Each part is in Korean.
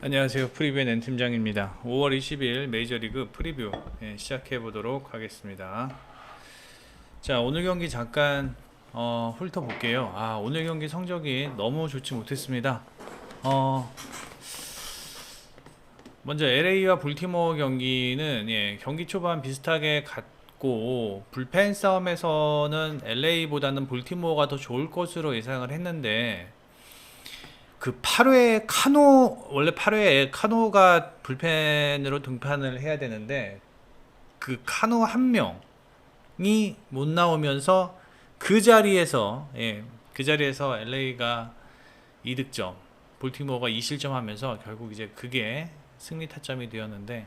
안녕하세요. 프리뷰의 N팀장입니다. 5월 20일 메이저리그 프리뷰 시작해 보도록 하겠습니다. 자, 오늘 경기 잠깐 훑어볼게요. 오늘 경기 성적이 너무 좋지 못했습니다. 먼저 LA와 볼티모어 경기는 경기 초반 비슷하게 갔고, 불펜 싸움에서는 LA보다는 볼티모어가 더 좋을 것으로 예상을 했는데, 그 8회 원래 8회에 카노가 불펜으로 등판을 해야 되는데, 그 카노 한 명이 못 나오면서 그 자리에서 LA가 2득점, 볼티모어가 2실점 하면서 결국 이제 그게 승리 타점이 되었는데,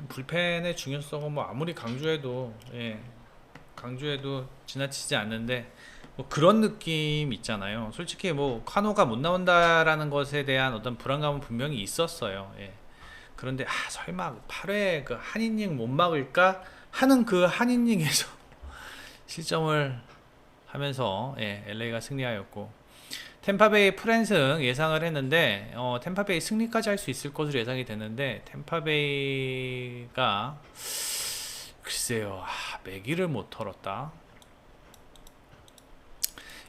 불펜의 중요성은 뭐 아무리 강조해도 지나치지 않는데, 뭐 그런 느낌 있잖아요. 솔직히 뭐 카노가 못 나온다라는 것에 대한 어떤 불안감은 분명히 있었어요. 그런데 설마 8회 그 한 이닝 못 막을까 하는 그 한 이닝에서 실점을 하면서 LA가 승리하였고, 템파베이 프랜승 예상을 했는데 템파베이 승리까지 할 수 있을 것으로 예상이 됐는데, 템파베이가 글쎄요, 매기를 못 털었다.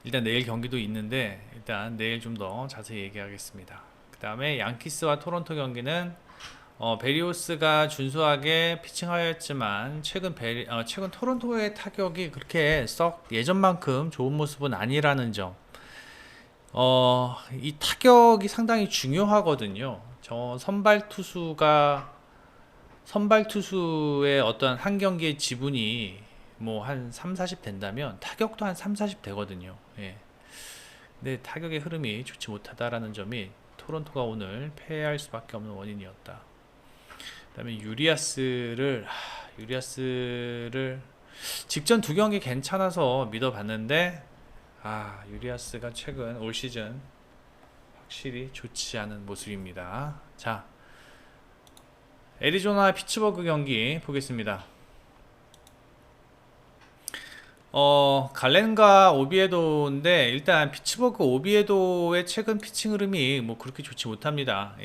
일단 내일 경기도 있는데 일단 내일 좀 더 자세히 얘기하겠습니다. 그 다음에 양키스와 토론토 경기는 베리오스가 준수하게 피칭하였지만 최근 토론토의 타격이 그렇게 썩 예전만큼 좋은 모습은 아니라는 점. 이 타격이 상당히 중요하거든요. 선발 투수의 어떤 한 경기의 지분이 뭐 한 3, 40 된다면 타격도 한 3, 40 되거든요. 근데 타격의 흐름이 좋지 못하다라는 점이 토론토가 오늘 패할 수밖에 없는 원인이었다. 그다음에 유리아스를 직전 두 경기 괜찮아서 믿어봤는데, 유리아스가 최근 올 시즌 확실히 좋지 않은 모습입니다. 자, 애리조나 피츠버그 경기 보겠습니다. 갈렌과 오비에도인데, 일단 피츠버그 오비에도의 최근 피칭 흐름이 뭐 그렇게 좋지 못합니다.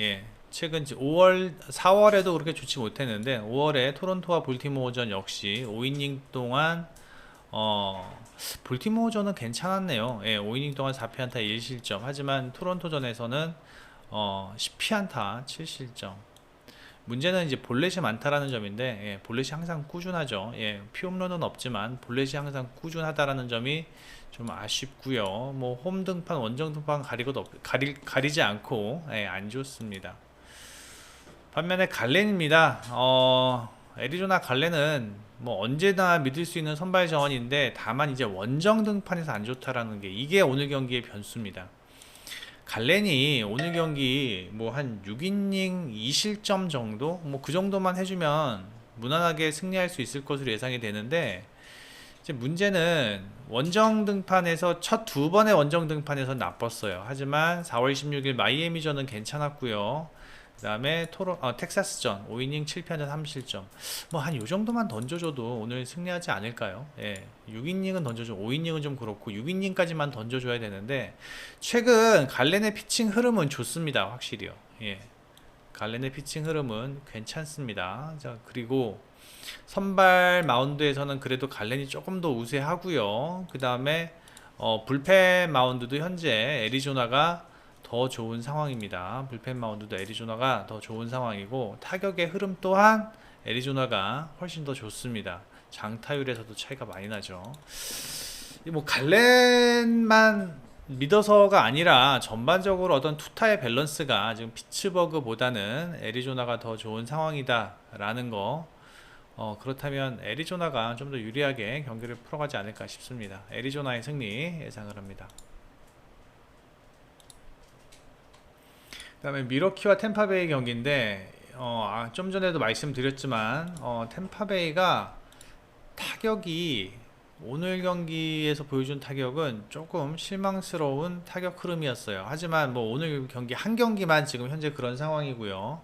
최근 4월에도 그렇게 좋지 못했는데, 5월에 토론토와 볼티모어전 역시 5이닝 동안 볼티모어전은 괜찮았네요. 5이닝 동안 4피안타 1실점. 하지만 토론토전에서는 10피안타 7실점. 문제는 이제 볼넷이 많다라는 점인데, 볼넷이 항상 꾸준하죠. 피홈런은 없지만 볼넷이 항상 꾸준하다라는 점이 좀 아쉽고요. 뭐 홈 등판, 원정 등판 가리지 않고 안 좋습니다. 반면에 갈렌입니다. 애리조나 갈렌은 뭐 언제나 믿을 수 있는 선발 자원인데, 다만 이제 원정 등판에서 안 좋다라는 게 이게 오늘 경기의 변수입니다. 갈렌이 오늘 경기 뭐 한 6이닝 2실점 정도, 뭐 그 정도만 해주면 무난하게 승리할 수 있을 것으로 예상이 되는데, 이제 문제는 원정 등판에서 첫 두 번의 원정 등판에서 나빴어요. 하지만 4월 16일 마이애미전은 괜찮았고요. 그 다음에 텍사스전 5이닝 7피안타 3실점, 뭐 한 요 정도만 던져줘도 오늘 승리하지 않을까요? 6이닝은 던져줘, 5이닝은 좀 그렇고 6이닝까지만 던져줘야 되는데, 최근 갈렌의 피칭 흐름은 좋습니다. 확실히요. 갈렌의 피칭 흐름은 괜찮습니다. 자, 그리고 선발 마운드에서는 그래도 갈렌이 조금 더 우세하고요. 그 다음에 불펜 마운드도 현재 애리조나가 더 좋은 상황입니다. 불펜 마운드도 애리조나가 더 좋은 상황이고, 타격의 흐름 또한 애리조나가 훨씬 더 좋습니다. 장타율에서도 차이가 많이 나죠. 뭐 갈렌만 믿어서가 아니라 전반적으로 어떤 투타의 밸런스가 지금 피츠버그보다는 애리조나가 더 좋은 상황이다라는 거. 그렇다면 애리조나가 좀 더 유리하게 경기를 풀어가지 않을까 싶습니다. 애리조나의 승리 예상을 합니다. 그 다음에 미러키와 템파베이 경기인데, 좀 전에도 말씀드렸지만 템파베이가 타격이 오늘 경기에서 보여준 타격은 조금 실망스러운 타격 흐름이었어요. 하지만 뭐 오늘 경기 한 경기만 지금 현재 그런 상황이고요.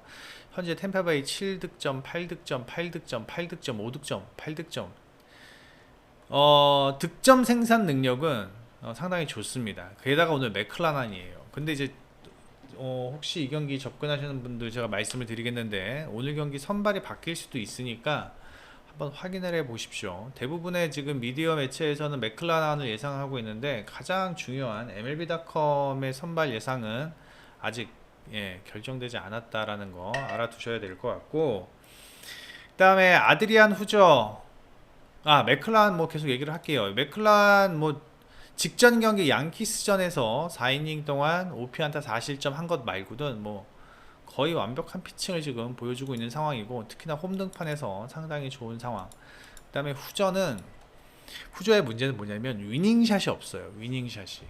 현재 템파베이 7득점, 8득점, 8득점, 8득점, 5득점, 8득점. 득점 생산 능력은 상당히 좋습니다. 게다가 오늘 맥클라난이에요. 근데 이제 혹시 이 경기 접근하시는 분들 제가 말씀을 드리겠는데, 오늘 경기 선발이 바뀔 수도 있으니까 한번 확인을 해 보십시오. 대부분의 지금 미디어 매체에서는 맥클라란을 예상하고 있는데, 가장 중요한 MLB.com의 선발 예상은 아직 결정되지 않았다라는 거 알아두셔야 될 것 같고, 그 다음에 아드리안 후저, 맥클란 뭐 계속 얘기를 할게요. 맥클란 뭐 직전 경기 양키스전에서 4이닝 동안 5피안타 4실점 한 것 말고는 뭐 거의 완벽한 피칭을 지금 보여주고 있는 상황이고, 특히나 홈등판에서 상당히 좋은 상황. 그 다음에 후저의 문제는 뭐냐면 위닝샷이 없어요. 위닝샷이.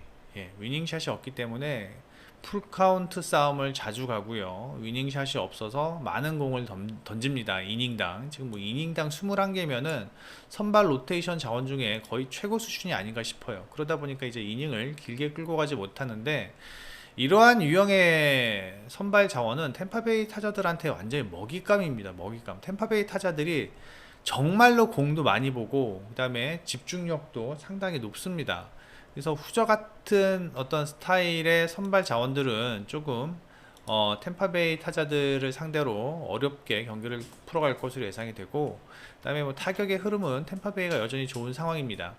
위닝샷이 없기 때문에 풀카운트 싸움을 자주 가고요. 위닝샷이 없어서 많은 공을 던집니다. 이닝당. 지금 뭐 이닝당 21개면은 선발 로테이션 자원 중에 거의 최고 수준이 아닌가 싶어요. 그러다 보니까 이제 이닝을 길게 끌고 가지 못하는데, 이러한 유형의 선발 자원은 템파베이 타자들한테 완전히 먹잇감입니다. 먹잇감. 템파베이 타자들이 정말로 공도 많이 보고, 그 다음에 집중력도 상당히 높습니다. 그래서 후저 같은 어떤 스타일의 선발 자원들은 조금 템파베이 타자들을 상대로 어렵게 경기를 풀어갈 것으로 예상이 되고, 그 다음에 뭐 타격의 흐름은 템파베이가 여전히 좋은 상황입니다.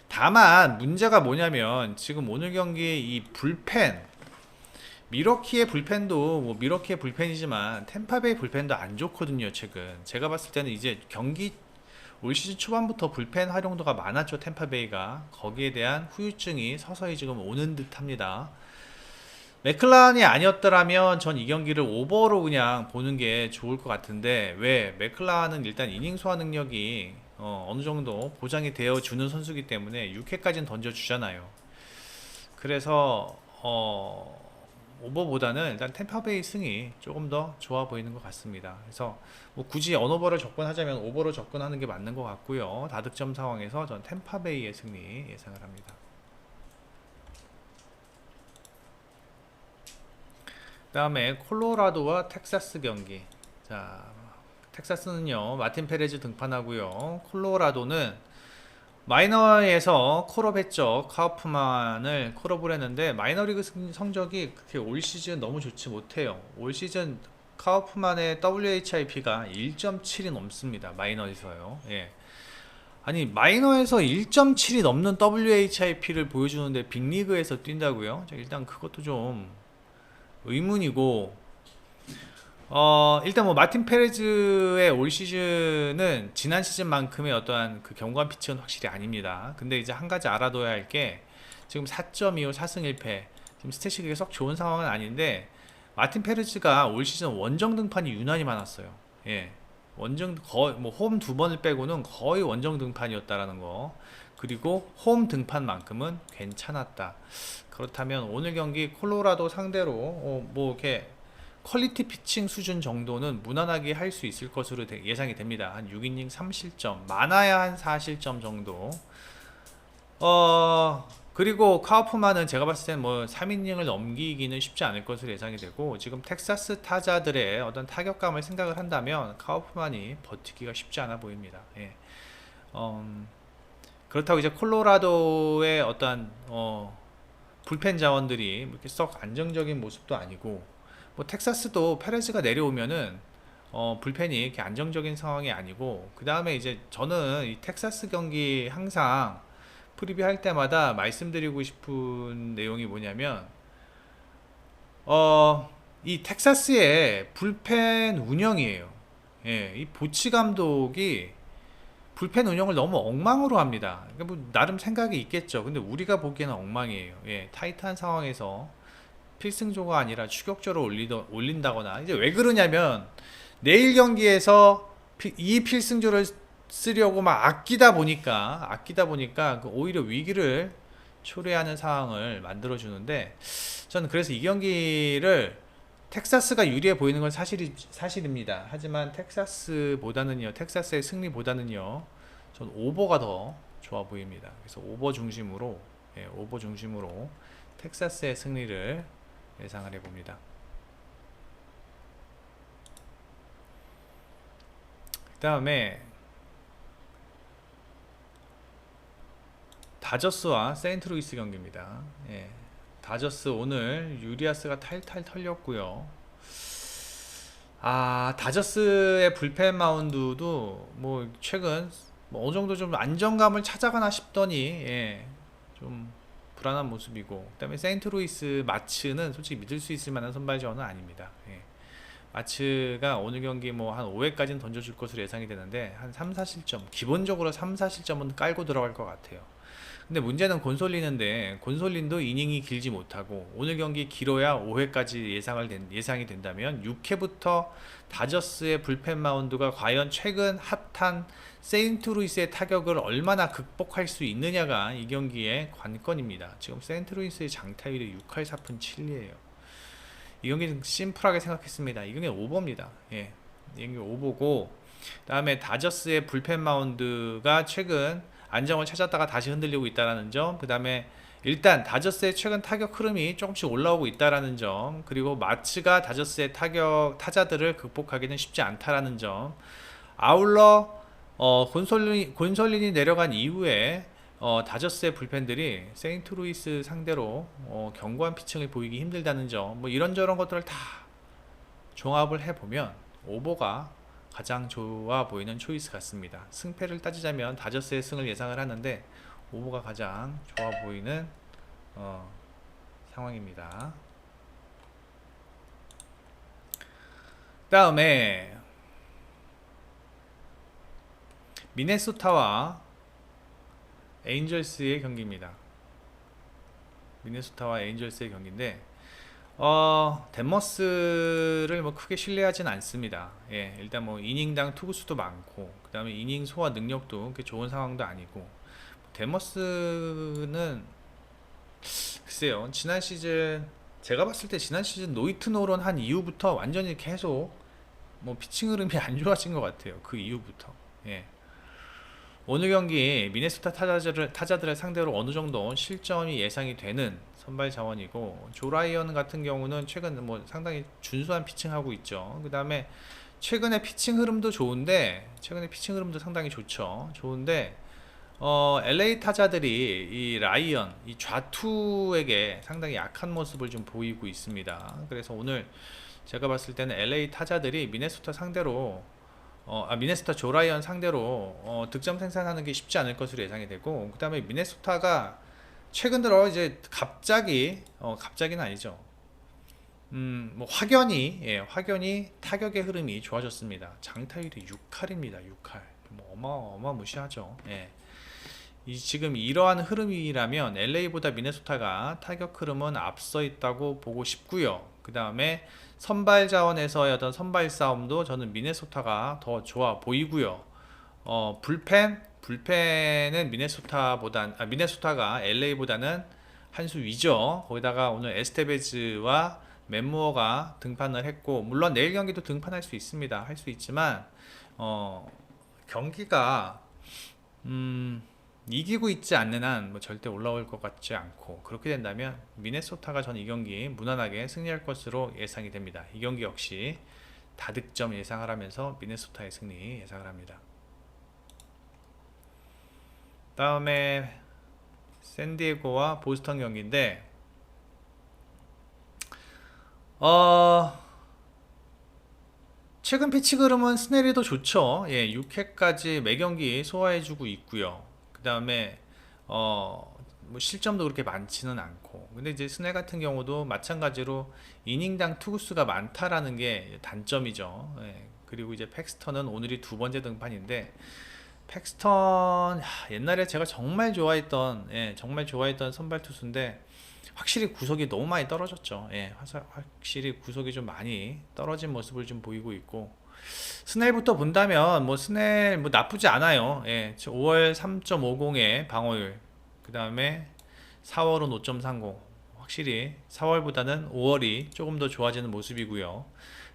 다만 문제가 뭐냐면, 지금 오늘 경기 이 불펜, 미러키의 불펜도 뭐 미러키의 불펜이지만 템파베이 불펜도 안 좋거든요. 최근 제가 봤을 때는 이제 경기 올 시즌 초반부터 불펜 활용도가 많았죠. 템파베이가 거기에 대한 후유증이 서서히 지금 오는 듯합니다. 맥클란이 아니었더라면 전 이 경기를 오버로 그냥 보는 게 좋을 것 같은데, 왜 맥클란은 일단 이닝 소화 능력이 어느 정도 보장이 되어 주는 선수이기 때문에 6회까지는 던져 주잖아요. 그래서 오버보다는 일단 템파베이 승이 조금 더 좋아 보이는 것 같습니다. 그래서 뭐 굳이 언오버를 접근하자면 오버로 접근하는 게 맞는 것 같고요. 다득점 상황에서 전 템파베이의 승리 예상을 합니다. 그 다음에 콜로라도와 텍사스 경기. 자, 텍사스는요 마틴 페레즈 등판하고요. 콜로라도는 마이너에서 콜업 했죠. 카우프만을 콜업을 했는데 마이너리그 성적이 그렇게 올 시즌 너무 좋지 못해요. 올 시즌 카우프만의 WHIP가 1.7이 넘습니다. 마이너에서요. 아니 마이너에서 1.7이 넘는 WHIP를 보여주는데 빅리그에서 뛴다고요? 일단 그것도 좀 의문이고, 일단 뭐 마틴 페레즈의 올 시즌은 지난 시즌만큼의 어떠한 그 견고한 피치는 확실히 아닙니다. 근데 이제 한 가지 알아둬야 할 게, 지금 4.25 4승 1패, 지금 스탯이 그게 썩 좋은 상황은 아닌데, 마틴 페레즈가 올 시즌 원정 등판이 유난히 많았어요. 원정 거의 뭐 홈 두 번을 빼고는 거의 원정 등판이었다라는 거. 그리고 홈 등판만큼은 괜찮았다. 그렇다면 오늘 경기 콜로라도 상대로 뭐 이렇게 퀄리티 피칭 수준 정도는 무난하게 할 수 있을 것으로 예상이 됩니다. 한 6이닝 3실점, 많아야 한 4실점 정도. 그리고 카우프만은 제가 봤을 때는 뭐 3이닝을 넘기기는 쉽지 않을 것으로 예상이 되고, 지금 텍사스 타자들의 어떤 타격감을 생각을 한다면 카우프만이 버티기가 쉽지 않아 보입니다. 그렇다고 이제 콜로라도의 어떤 불펜 자원들이 이렇게 썩 안정적인 모습도 아니고, 뭐 텍사스도 페레즈가 내려오면은 불펜이 이렇게 안정적인 상황이 아니고, 그 다음에 이제 저는 이 텍사스 경기 항상 프리뷰 할 때마다 말씀드리고 싶은 내용이 뭐냐면, 이 텍사스의 불펜 운영이에요. 이 보치 감독이 불펜 운영을 너무 엉망으로 합니다. 그러니까 뭐 나름 생각이 있겠죠. 근데 우리가 보기에는 엉망이에요. 타이트한 상황에서 필승조가 아니라 추격조로 올린다거나, 이제 왜 그러냐면 내일 경기에서 이 필승조를 쓰려고 막 아끼다 보니까 오히려 위기를 초래하는 상황을 만들어 주는데, 저는 그래서 이 경기를 텍사스가 유리해 보이는 건 사실입니다. 하지만 텍사스의 승리보다는요, 전 오버가 더 좋아 보입니다. 그래서 오버 중심으로 텍사스의 승리를 예상을 해봅니다. 그 다음에 다저스와 세인트루이스 경기입니다. 다저스 오늘 유리아스가 탈탈 털렸고요. 다저스의 불펜 마운드도 뭐 최근 뭐 어느 정도 좀 안정감을 찾아가나 싶더니 좀 불안한 모습이고, 그다음에 세인트루이스 마츠는 솔직히 믿을 수 있을 만한 선발 자원은 아닙니다. 마츠가 오늘 경기 뭐 한 5회까지는 던져줄 것으로 예상이 되는데 한 3, 4실점, 기본적으로 3, 4실점은 깔고 들어갈 것 같아요. 근데 문제는 곤솔린인데, 곤솔린도 이닝이 길지 못하고 오늘 경기 길어야 5회까지 예상이 된다면 6회부터 다저스의 불펜 마운드가 과연 최근 핫한 세인트루이스의 타격을 얼마나 극복할 수 있느냐가 이 경기의 관건입니다. 지금 세인트루이스의 장타율이 6할 4푼 7리예요. 이 경기는 심플하게 생각했습니다. 이 경기는 오버입니다. 이 경기 오버고, 다음에 다저스의 불펜 마운드가 최근 안정을 찾았다가 다시 흔들리고 있다는 점, 그 다음에 일단 다저스의 최근 타격 흐름이 조금씩 올라오고 있다는 점, 그리고 마츠가 다저스의 타자들을 극복하기는 쉽지 않다는 점, 아울러 곤솔린이 내려간 이후에 다저스의 불펜들이 세인트루이스 상대로 견고한 피칭을 보이기 힘들다는 점, 뭐 이런저런 것들을 다 종합을 해보면 오버가 가장 좋아 보이는 초이스 같습니다. 승패를 따지자면 다저스의 승을 예상을 하는데 오버가 가장 좋아 보이는 상황입니다. 다음에 미네소타와 에인절스의 경기입니다. 미네소타와 에인절스의 경기인데 덴머스를 뭐 크게 신뢰하진 않습니다. 일단 뭐 이닝당 투구수도 많고, 그 다음에 이닝 소화 능력도 그렇게 좋은 상황도 아니고, 덴머스는 글쎄요, 지난 시즌 제가 봤을 때 지난 시즌 노히트 노런 한 이후부터 완전히 계속 뭐 피칭 흐름이 안 좋아진 것 같아요. 그 이후부터. 오늘 경기 미네소타 타자들을 상대로 어느 정도 실점이 예상이 되는 선발 자원이고, 조라이언 같은 경우는 최근 뭐 상당히 준수한 피칭하고 있죠. 그 다음에 최근에 피칭 흐름도 좋은데, 최근에 피칭 흐름도 상당히 좋은데 LA 타자들이 이 라이언, 이 좌투에게 상당히 약한 모습을 좀 보이고 있습니다. 그래서 오늘 제가 봤을 때는 LA 타자들이 미네소타 상대로 미네소타 조라이언 상대로 득점 생산하는 게 쉽지 않을 것으로 예상이 되고, 그 다음에 미네소타가 최근 들어 이제 갑자기는 아니죠. 뭐 확연히 타격의 흐름이 좋아졌습니다. 장타율이 6할입니다. 6할. 뭐 어마무시하죠. 지금 이러한 흐름이라면 LA보다 미네소타가 타격 흐름은 앞서 있다고 보고 싶고요. 그 다음에 선발 자원에서의 어떤 선발 싸움도 저는 미네소타가 더 좋아 보이고요. 불펜은 미네소타가 LA보다는 한 수 위죠. 거기다가 오늘 에스테베즈와 맨무어가 등판을 했고, 물론 내일 경기도 등판할 수 있습니다. 할 수 있지만 경기가 이기고 있지 않는 한 뭐 절대 올라올 것 같지 않고, 그렇게 된다면 미네소타가 전 이 경기 무난하게 승리할 것으로 예상이 됩니다. 이 경기 역시 다득점 예상을 하면서 미네소타의 승리 예상을 합니다. 다음에 샌디에고와 보스턴 경기인데 최근 피치 그름은 스네리도 좋죠. 6회까지 매 경기 소화해주고 있고요. 그 다음에 뭐 실점도 그렇게 많지는 않고, 근데 이제 스넬 같은 경우도 마찬가지로 이닝당 투구수가 많다라는 게 단점이죠. 그리고 이제 팩스턴은 오늘이 두 번째 등판인데, 팩스턴 옛날에 제가 정말 좋아했던 선발 투수인데 확실히 구속이 너무 많이 떨어졌죠. 확실히 구속이 좀 많이 떨어진 모습을 좀 보이고 있고, 스넬부터 본다면 뭐 스넬 뭐 나쁘지 않아요. 5월 3.50의 방어율, 그 다음에 4월은 5.30, 확실히 4월보다는 5월이 조금 더 좋아지는 모습이고요.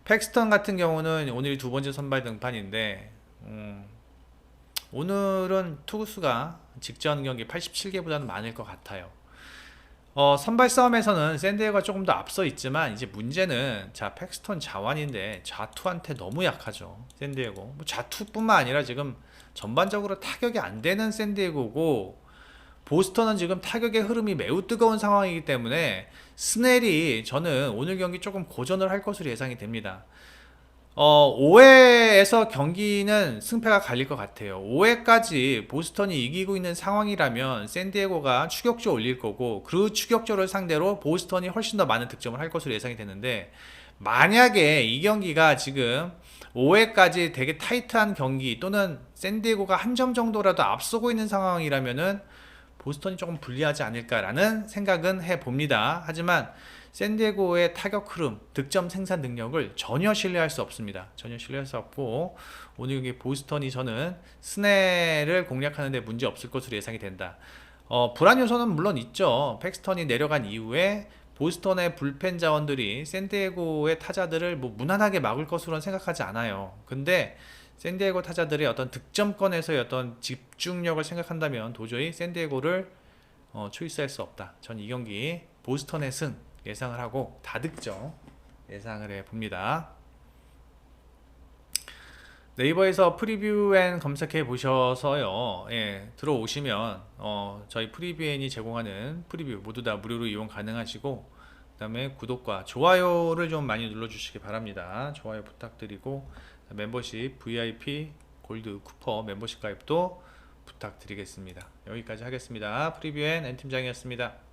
팩스턴 같은 경우는 오늘이 두 번째 선발 등판인데 오늘은 투구수가 직전 경기 87개보다는 많을 것 같아요. 선발 싸움에서는 샌디에고가 조금 더 앞서 있지만, 이제 문제는 팩스턴 자완인데 좌투한테 너무 약하죠. 샌디에고 뭐 좌투뿐만 아니라 지금 전반적으로 타격이 안 되는 샌디에고고, 보스턴은 지금 타격의 흐름이 매우 뜨거운 상황이기 때문에 스넬이 저는 오늘 경기 조금 고전을 할 것으로 예상이 됩니다. 5회에서 경기는 승패가 갈릴 것 같아요. 5회까지 보스턴이 이기고 있는 상황이라면 샌디에고가 추격조 올릴 거고, 그 추격조를 상대로 보스턴이 훨씬 더 많은 득점을 할 것으로 예상이 되는데, 만약에 이 경기가 지금 5회까지 되게 타이트한 경기 또는 샌디에고가 한 점 정도라도 앞서고 있는 상황이라면은 보스턴이 조금 불리하지 않을까라는 생각은 해봅니다. 하지만 샌디에고의 타격 흐름, 득점 생산 능력을 전혀 신뢰할 수 없습니다. 전혀 신뢰할 수 없고, 오늘 경기 보스턴이 저는 스넬을 공략하는 데 문제 없을 것으로 예상이 된다. 불안 요소는 물론 있죠. 팩스턴이 내려간 이후에 보스턴의 불펜 자원들이 샌디에고의 타자들을 뭐 무난하게 막을 것으로는 생각하지 않아요. 근데 샌디에고 타자들의 어떤 득점권에서의 어떤 집중력을 생각한다면 도저히 샌디에고를 초이스할 수 없다. 전 이 경기 보스턴의 승 예상을 하고 다득점 예상을 해봅니다. 네이버에서 프리뷰앤 검색해 보셔서요, 들어오시면 저희 프리뷰앤이 제공하는 프리뷰 모두 다 무료로 이용 가능하시고, 그 다음에 구독과 좋아요를 좀 많이 눌러주시기 바랍니다. 좋아요 부탁드리고, 멤버십 VIP 골드 쿠퍼 멤버십 가입도 부탁드리겠습니다. 여기까지 하겠습니다. 프리뷰앤 N팀장이었습니다.